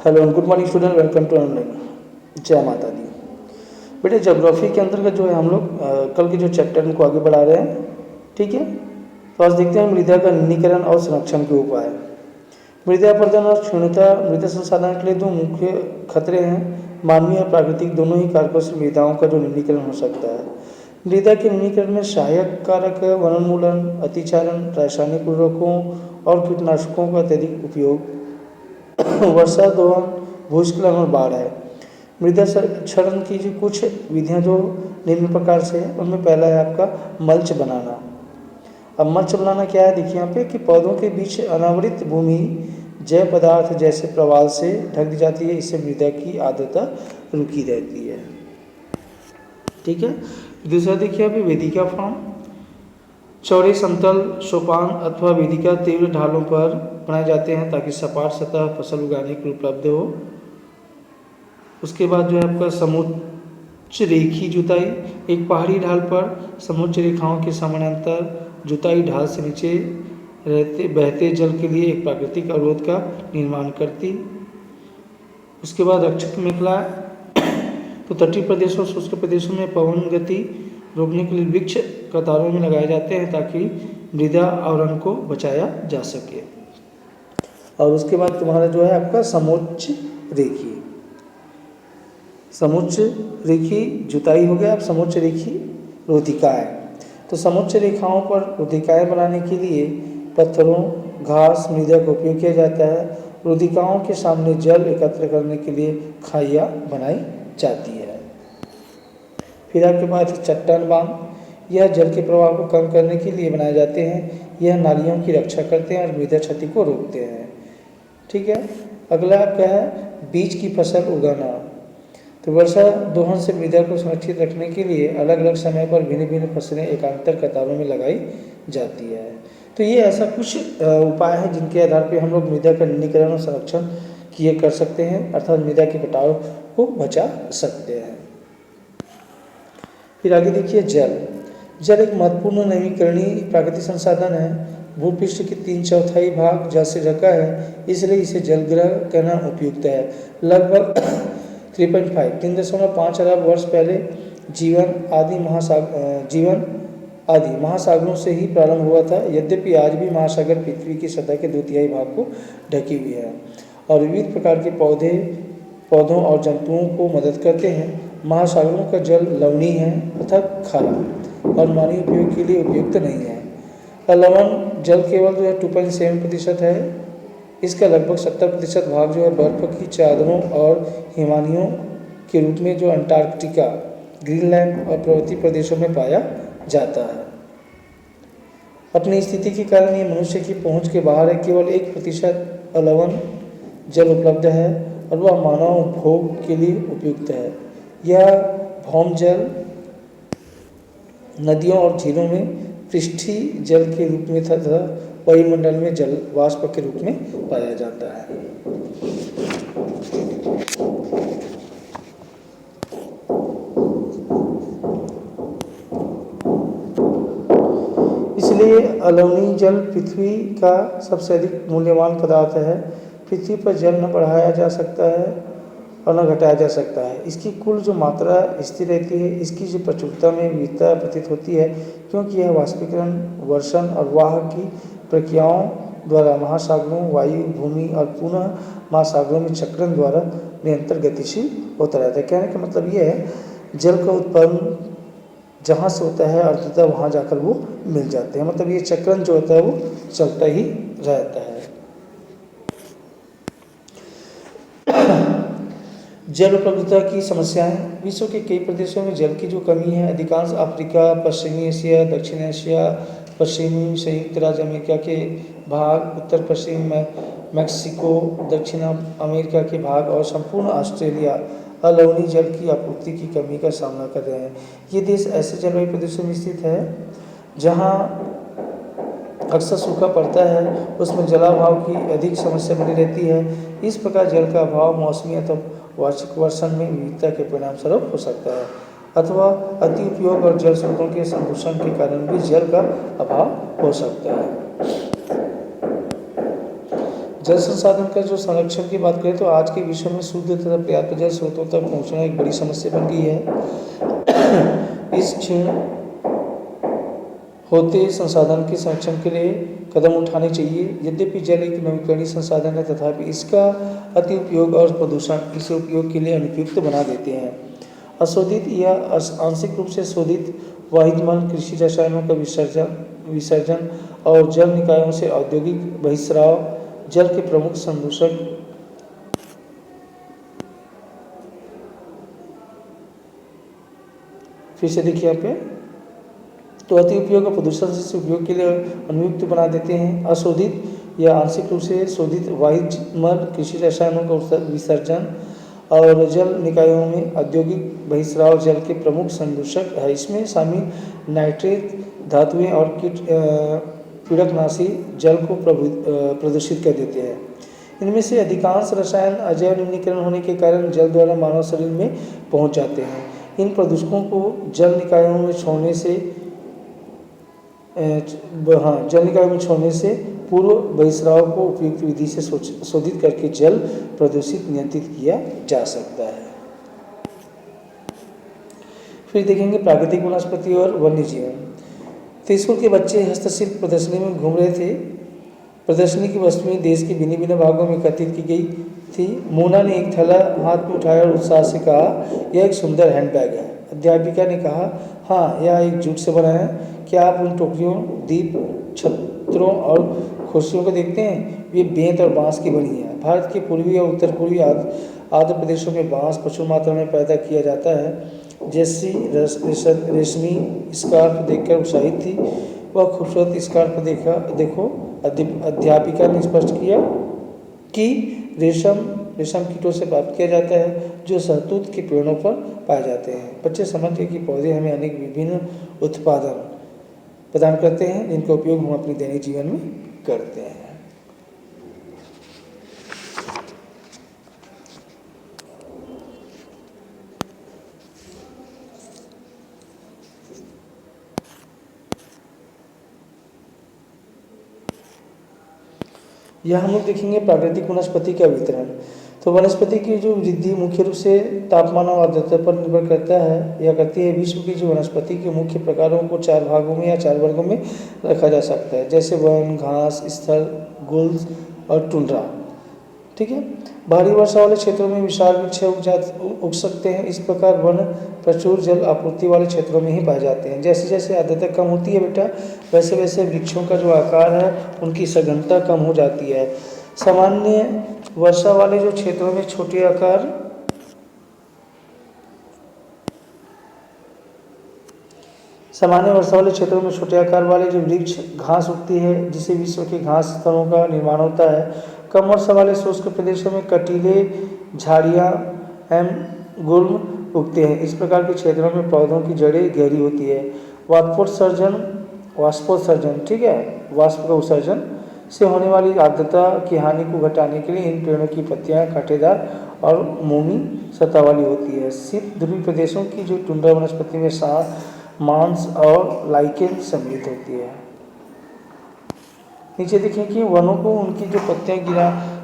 Hello and good morning student, welcome to online. जय माता दी। बेटे ज्योग्राफी के अंतर्गत जो है हम लोग कल के जो चैप्टर को आगे बढ़ा रहे हैं, ठीक है। तो आज देखते हैं मृदा का न्यूनीकरण और संरक्षण के उपाय। मृदा अपरदन और क्षीणता मृदा संसाधन के लिए दो मुख्य खतरे हैं। मानवीय और प्राकृतिक दोनों ही कारकों से मृदाओं का जो न्यूनीकरण हो सकता है। मृदा के न्यूनीकरण में सहायक कारक वनोन्मूलन, अतिचारण, रासायनिक उर्वरकों और कीटनाशकों का अत्यधिक उपयोग, वर्षा दोहन, भूस्खलन और बाढ़ है। मृदा क्षरण की जो कुछ विधियां जो निम्न प्रकार से है, उनमें पहला है आपका मल्च बनाना। अब मल्च बनाना क्या है, देखिए यहाँ पे कि पौधों के बीच अनावृत भूमि जैव पदार्थ जैसे प्रवाल से ढक दी जाती है। इससे मृदा की आर्द्रता रुकी रहती है, ठीक है। दूसरा देखिए यहाँ पे वेदिका फॉर्म, चौड़े समतल सोपान अथवा वेदिका तीव्र ढालों पर बनाए जाते हैं ताकि सपाट सतह फसल उगाने के लिए उपलब्ध हो। उसके बाद जो है आपका समुच्च रेखी जुताई, एक पहाड़ी ढाल पर समुच्च रेखाओं के समानांतर जुताई ढाल से नीचे रहते बहते जल के लिए एक प्राकृतिक अवरोध का निर्माण करती। उसके बाद रक्षक मेखला, तो तटीय प्रदेशों और शुष्क प्रदेशों में पवन गति रोकने के लिए वृक्ष कतारों में लगाए जाते हैं ताकि मृदा आवरण को बचाया जा सके। और उसके बाद तुम्हारा जो है आपका समुच्च रेखी, समुच्च रेखी जुताई हो गया। अब समुच्च रेखी रोधिकाएँ, तो समुच्च रेखाओं पर रोधिकाएँ बनाने के लिए पत्थरों, घास, मृदा का उपयोग किया जाता है। रोधिकाओं के सामने जल एकत्र करने के लिए खाइयाँ बनाई जाती है। फिर आपके पास चट्टान बांध, यह जल के प्रवाह को कम करने के लिए बनाए जाते हैं। यह नालियों की रक्षा करते हैं और मृदा क्षति को रोकते हैं, ठीक है। अगला क्या है, बीज की फसल उगाना। तो वर्षा दोहन से मृदा को सुरक्षित रखने के लिए अलग अलग समय पर भिन्न भिन्न फसलें एकांतर कतारों में लगाई जाती है। तो ये ऐसा कुछ उपाय है जिनके आधार पर हम लोग मृदा का न्यूनीकरण और संरक्षण किए कर सकते हैं, अर्थात मृदा के कटाव को बचा सकते हैं। फिर आगे देखिए जल। जल एक महत्वपूर्ण नवीकरणीय प्राकृतिक संसाधन है। भूपृष्ठ के 3/4 भाग जल से ढका है, इसलिए इसे जलग्रह कहना उपयुक्त है। लगभग 3.5 अरब वर्ष पहले जीवन आदि महासागरों से ही प्रारंभ हुआ था। यद्यपि आज भी महासागर पृथ्वी की सतह के 2/3 भाग को ढके हुए हैं और विविध प्रकार के पौधों और जंतुओं को मदद करते हैं। महासागरों का जल लवणीय है अर्थात खारा और मानवीय उपयोग के लिए उपयुक्त नहीं है। लवण जल केवल जो है 2.7% है। इसका लगभग 70% भाग जो है बर्फ की चादरों और हिमानियों के रूप में जो अंटार्कटिका, ग्रीनलैंड और पर्वतीय प्रदेशों में पाया जाता है। अपनी स्थिति के कारण ये मनुष्य की पहुंच के बाहर है। केवल 1% अलवण जल उपलब्ध है और वह मानव उपभोग के लिए उपयुक्त है। यह भौम जल नदियों और झीलों में पृष्ठीय जल के रूप में तथा वायुमंडल में जल वाष्प के रूप में पाया जाता है। इसलिए अलवणीय जल पृथ्वी का सबसे अधिक मूल्यवान पदार्थ है। पृथ्वी पर जल न बढ़ाया जा सकता है और न घटाया जा सकता है। इसकी कुल जो मात्रा स्थिर रहती है। इसकी जो प्रचुरता में विविधता प्रतीत होती है, क्योंकि यह वाष्पीकरण, वर्षण और वाह की प्रक्रियाओं द्वारा महासागरों, वायु, भूमि और पुनः महासागरों में चक्रण द्वारा निरंतर गतिशील होता रहता है। कहने का मतलब ये है, जल का उत्पन्न जहाँ से होता है अंततः वहाँ जाकर वो मिल जाते हैं। मतलब ये चक्रण जो होता है वो चलता ही रहता है। जल उपलब्धता की समस्याएं। विश्व के कई प्रदेशों में जल की जो कमी है। अधिकांश अफ्रीका, पश्चिमी एशिया, दक्षिण एशिया, पश्चिमी संयुक्त राज्य अमेरिका के भाग, उत्तर पश्चिम मैक्सिको, दक्षिण अमेरिका के भाग और संपूर्ण ऑस्ट्रेलिया अलवणीय जल की आपूर्ति की कमी का सामना कर रहे हैं। ये देश ऐसे जलवायु प्रदेशों में स्थित है जहाँ अक्सर सूखा पड़ता है, उसमें जलाभाव की अधिक समस्या बनी रहती है। इस प्रकार जल का अभाव मौसमी अथवा वार्षिक वर्षण में विविधता के परिणाम स्वरूप हो सकता है, अथवा अति उपयोग और जल स्रोतों के संदूषण के कारण भी जल का अभाव हो सकता है। जल संसाधन का जो संरक्षण की बात करें तो आज के विश्व में शुद्ध तथा पर्याप्त जल स्रोतों तक पहुंचना एक बड़ी समस्या बन गई है। इस क्षण होते संसाधन के संरक्षण के लिए कदम उठाने चाहिए। यद्यपि जल एक नवीकरणीय संसाधन है, तथापि इसका अति उपयोग और प्रदूषण इसे उपयोग के लिए अनुपयुक्त बना देते हैं। अशोधित या आंशिक रूप से शोधित वाहितमल, कृषि रसायनों का विसर्जन और जल निकायों से औद्योगिक बहिस्राव जल के प्रमुख संदूषक फिर से देखिए यहाँ पे, तो अति उपयोग और प्रदूषण से उपयोग के लिए अनुयुक्त बना देते हैं। अशोधित या आंशिक रूप से शोधित वाहिमल, कृषि रसायनों का विसर्जन और जल निकायों में औद्योगिक बहिस्राव जल के प्रमुख संदूषक है। इसमें शामिल नाइट्रेट धातुएं और कीटनाशी जल को प्रदूषित कर देते हैं। इनमें से अधिकांश रसायन अजैव निम्नीकरण होने के कारण जल द्वारा मानव शरीर में पहुंच जाते हैं। इन प्रदूषकों को जल निकायों में छोड़ने से पूर्व बहिस्राव को उपयुक्त विधि से शोधित करके जल प्रदूषित नियंत्रित किया जा सकता है। फिर देखेंगे प्राकृतिक वनस्पति और वन्य जीवन। तो स्कूल के बच्चे हस्तशिल्प प्रदर्शनी में घूम रहे थे। प्रदर्शनी की वस्तुएं देश के भिन्न भिन्न भागों में एकत्रित की गई थी। मोना ने एक थैला हाथ में उठाया और उत्साह से कहा, यह एक सुंदर हैंडबैग है। अध्यापिका ने कहा, हाँ, यह एक जूट से बना है। क्या आप उन टोकरियों, दीप, छत्रों और कुर्सियों को देखते हैं? वे बेंत और बांस की बनी है। भारत के पूर्वी और उत्तर पूर्वी आंध्र प्रदेशों में बांस प्रचुर मात्रा में पैदा किया जाता है। जैसी रेशमी स्कार्फ देखकर उत्साहित थी। वह खूबसूरत स्कार्फ देखो, अध्यापिका ने स्पष्ट किया कि रेशम कीटों से प्राप्त किया जाता है, जो शहतूत के पेड़ों पर पाए जाते हैं। बच्चे समझते कि पौधे हमें अनेक विभिन्न उत्पादन प्रदान करते हैं, जिनका उपयोग हम अपने दैनिक जीवन में करते हैं। यह हम लोग देखेंगे प्राकृतिक वनस्पति का वितरण। तो वनस्पति की जो वृद्धि मुख्य रूप से तापमान और आर्द्रता पर निर्भर करता है या करती है। विश्व की जो वनस्पति के मुख्य प्रकारों को 4 भागों में या 4 वर्गों में रखा जा सकता है, जैसे वन, घास, स्थल, गुल्म और टुंड्रा। ठीक है। भारी वर्षा वाले क्षेत्रों में विशाल वृक्ष उग सकते हैं। इस प्रकार वन प्रचुर जल आपूर्ति वाले क्षेत्रों में ही पाए जाते हैं। जैसे जैसे आर्द्रता कम होती है बेटा, वैसे वैसे वृक्षों का जो आकार है उनकी सघनता कम हो जाती है। सामान्य वर्षा वाले जो क्षेत्रों में छोटे आकार वाले जो वृक्ष घास उगती है, जिसे विश्व के घास स्तरों का निर्माण होता है। कम वर्षा वाले शुष्क प्रदेशों में कटीले झाड़ियाँ एवं गुल्म उगते हैं। इस प्रकार के क्षेत्रों में पौधों की जड़ें गहरी होती है। वाष्पोत्सर्जन, ठीक है, वाष्प का उत्सर्जन से होने वाली आर्द्रता की हानि को घटाने के लिए इन पेड़ों की पत्तियां कांटेदार और मोमी सतह वाली होती है। शीत ध्रुवीय प्रदेशों की जो टुंड्रा वनस्पति में मांस और लाइकेन सम्मिलित होती है। नीचे देखें कि वनों को उनकी जो पत्तियां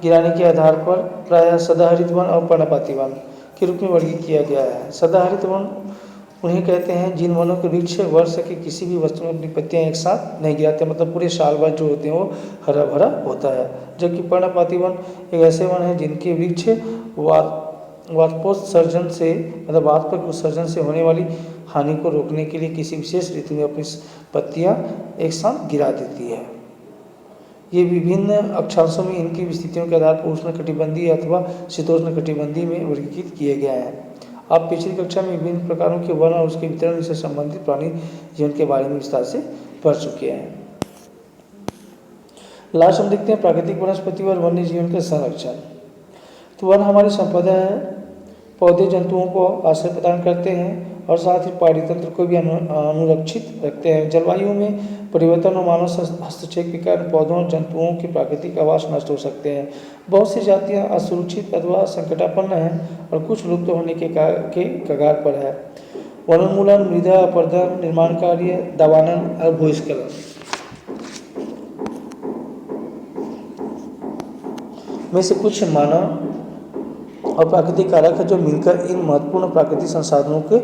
गिराने के आधार पर प्रायः सदाहरित वन और पर्णपाती वन के रूप में वर्गीकृत किया गया है। सदाहरित वन उन्हें कहते हैं जिन वनों के वृक्ष वर्ष के किसी भी वस्तु में अपनी पत्तियां एक साथ नहीं गिराते, मतलब पूरे साल भर जो होते हैं वो हरा भरा होता है। जबकि पर्णपाती वन एक ऐसे वन है जिनके वृक्ष वाष्पोत्सर्जन से, मतलब वाष्प के उत्सर्जन से होने वाली हानि को रोकने के लिए किसी विशेष ऋतु में अपनी पत्तियां एक साथ गिरा देती है। ये विभिन्न अक्षांशों में इनकी स्थितियों के आधार पर उष्णकटिबंधीय अथवा शीतोष्ण कटिबंधीय में वर्गीकृत किए गए हैं। आप पिछली कक्षा में विभिन्न प्रकारों के वन और उसके वितरण से संबंधित प्राणी जीवन के बारे में विस्तार से पढ़ चुके हैं। लास्ट हम देखते हैं प्राकृतिक वनस्पति और वन्य जीवन का संरक्षण। तो वन हमारी संपदा है। पौधे जंतुओं को आश्रय प्रदान करते हैं और साथ ही पारितंत्र को भी अनुरक्षित रखते हैं। जलवायु में परिवर्तन और मानव हस्तक्षेप के कारण पौधों और जंतुओं के प्राकृतिक आवास नष्ट हो सकते हैं। बहुत सी जातियां असुरक्षित अथवा संकटापन्न हैं और कुछ लुप्त होने के कगार पर है। वनोन्मूलन, मृदा अपरदन, निर्माण कार्य, दवानन और भूस्खलन। में से कुछ मानव और प्राकृतिक कारक है जो मिलकर इन महत्वपूर्ण प्राकृतिक संसाधनों के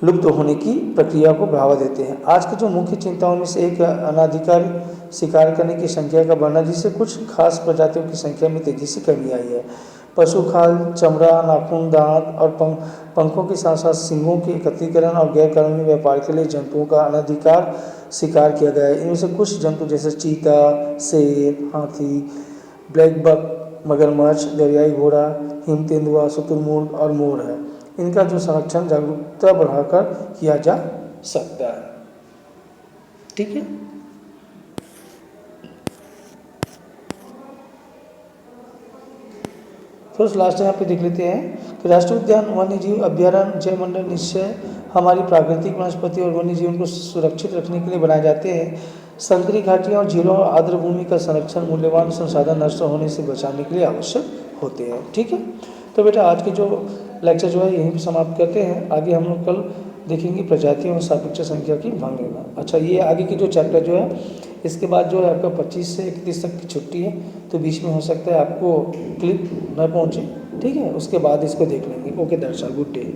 लुप्त होने की प्रक्रिया को बढ़ावा देते हैं। आज की जो मुख्य चिंताओं में से एक अनाधिकार शिकार करने की संख्या का बढ़ना, जिससे कुछ खास प्रजातियों की संख्या में तेजी से कमी आई है। पशु खाल, चमड़ा, नाखून, दांत और पंखों के साथ साथ सींगों के एकत्रीकरण और गैरकानूनी व्यापार के लिए जंतुओं का अनाधिकार शिकार किया गया है। इनमें से कुछ जंतु जैसे चीता, शेर, हाथी, ब्लैक बक, मगरमच्छ, दरियाई घोड़ा, हिम तेंदुआ, शुतुरमुर्ग और मोर है। इनका जो संरक्षण जागरूकता बढ़ाकर किया जा सकता है। ठीक है। तो लास्ट यहाँ पे देख लेते हैं कि राष्ट्रीय उद्यान, वन्य जीव अभ्यारण्य, जैव मंडल निश्चय हमारी प्राकृतिक वनस्पति और वन्य जीवन को सुरक्षित रखने के लिए बनाए जाते हैं। संकरी घाटियाँ और झीलों और आर्द्र भूमि का संरक्षण मूल्यवान संसाधन नष्ट होने से बचाने के लिए आवश्यक होते हैं। ठीक है। तो बेटा आज के जो लेक्चर जो है यहीं पर समाप्त करते हैं। आगे हम लोग कल देखेंगे प्रजातियों और सापेक्ष संख्या की भाग लेना। अच्छा, ये आगे की जो चैप्टर जो है इसके बाद जो है आपका 25 से 31 तक की छुट्टी है, तो बीच में हो सकता है आपको क्लिप न पहुँचे। ठीक है, उसके बाद इसको देख लेंगे। ओके दर्शक, गुड डे।